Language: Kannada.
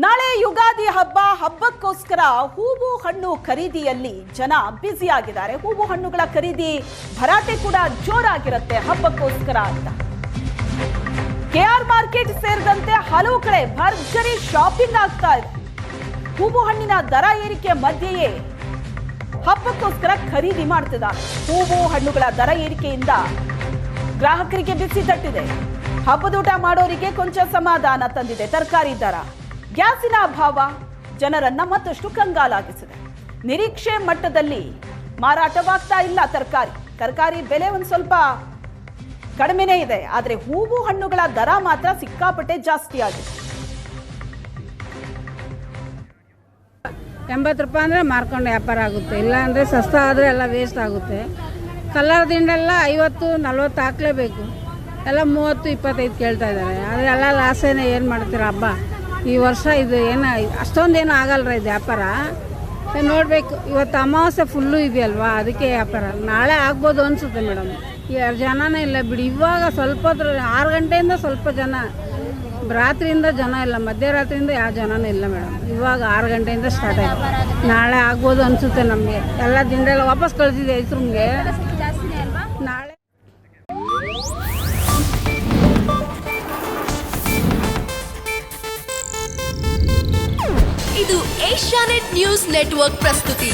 ನಾಳೆ ಯುಗಾದಿ ಹಬ್ಬಕ್ಕೋಸ್ಕರ ಹೂವು ಹಣ್ಣು ಖರೀದಿಯಲ್ಲಿ ಜನ ಬ್ಯುಸಿ ಆಗಿದ್ದಾರೆ. ಹೂವು ಹಣ್ಣುಗಳ ಖರೀದಿ ಭರಾಟೆ ಕೂಡ ಜೋರಾಗಿರುತ್ತೆ ಹಬ್ಬಕ್ಕೋಸ್ಕರ ಅಂತ. ಕೆಆರ್ ಮಾರ್ಕೆಟ್ ಸೇರಿದಂತೆ ಹಲವು ಕಡೆ ಭರ್ಜರಿ ಶಾಪಿಂಗ್ ಆಗ್ತಾ ಇದೆ. ಹೂವು ಹಣ್ಣಿನ ದರ ಏರಿಕೆ ಮಧ್ಯೆಯೇ ಹಬ್ಬಕ್ಕೋಸ್ಕರ ಖರೀದಿ ಮಾಡ್ತಿದ್ದಾರೆ. ಹೂವು ಹಣ್ಣುಗಳ ದರ ಏರಿಕೆಯಿಂದ ಗ್ರಾಹಕರಿಗೆ ಬಿಸಿ ತಟ್ಟಿದೆ. ಹಬ್ಬದೂಟ ಮಾಡೋರಿಗೆ ಕೊಂಚ ಸಮಾಧಾನ ತಂದಿದೆ. ತರಕಾರಿ ದರ, ಗ್ಯಾಸಿನ ಅಭಾವ ಜನರನ್ನ ಮತ್ತಷ್ಟು ಕಂಗಾಲಾಗಿಸಿದೆ. ನಿರೀಕ್ಷೆ ಮಟ್ಟದಲ್ಲಿ ಮಾರಾಟವಾಗ್ತಾ ಇಲ್ಲ. ತರಕಾರಿ ಬೆಲೆ ಒಂದು ಸ್ವಲ್ಪ ಕಡಿಮೆನೇ ಇದೆ, ಆದರೆ ಹೂವು ಹಣ್ಣುಗಳ ದರ ಮಾತ್ರ ಸಿಕ್ಕಾಪಟ್ಟೆ ಜಾಸ್ತಿ ಆಗಿದೆ. 80 ರೂಪಾಯಿ ಅಂದರೆ ಮಾರ್ಕೊಂಡು ವ್ಯಾಪಾರ ಆಗುತ್ತೆ, ಇಲ್ಲ ಅಂದರೆ ಸಸ್ತಾ ಆದರೆ ಎಲ್ಲ ವೇಸ್ಟ್ ಆಗುತ್ತೆ. ಕಲರ್ ದಿಂಡೆಲ್ಲ 50-40 ಹಾಕಲೇಬೇಕು, ಎಲ್ಲ 30-25 ಕೇಳ್ತಾ ಇದ್ದಾರೆ. ಆದರೆ ಎಲ್ಲ ಲಾಸೇನೆ. ಏನು ಮಾಡ್ತೀರ ಹಬ್ಬ ಈ ವರ್ಷ? ಇದು ಏನು ಅಷ್ಟೊಂದೇನು ಆಗಲ್ರ ಇದು ವ್ಯಾಪಾರ. ನೋಡಬೇಕು, ಇವತ್ತು ಅಮಾವಾಸ್ಯೆ ಫುಲ್ಲು ಇದೆಯಲ್ವಾ, ಅದಕ್ಕೆ ವ್ಯಾಪಾರ. ನಾಳೆ ಆಗ್ಬೋದು ಅನಿಸುತ್ತೆ ಮೇಡಮ್. ಜನನೇ ಇಲ್ಲ ಬಿಡಿ. ಇವಾಗ ಸ್ವಲ್ಪ 6 ಗಂಟೆಯಿಂದ ಸ್ವಲ್ಪ ಜನ, ರಾತ್ರಿಯಿಂದ ಜನ ಇಲ್ಲ, ಮಧ್ಯರಾತ್ರಿಯಿಂದ ಯಾವ ಜನನೂ ಇಲ್ಲ ಮೇಡಮ್. ಇವಾಗ 6 ಗಂಟೆಯಿಂದ ಸ್ಟಾರ್ಟ್ ಆಯಿತು. ನಾಳೆ ಆಗ್ಬೋದು ಅನಿಸುತ್ತೆ ನಮಗೆ. ಎಲ್ಲ ದಿಂಡೆಲ್ಲ ವಾಪಸ್ ಕಳಿಸಿದೆ ಹೆಸ್ರಿಗೆ. ನಾಳೆ ಇದು ಏಷ್ಯಾನೆಟ್ ನ್ಯೂಸ್ ನೆಟ್ವರ್ಕ್ ಪ್ರಸ್ತುತಿ.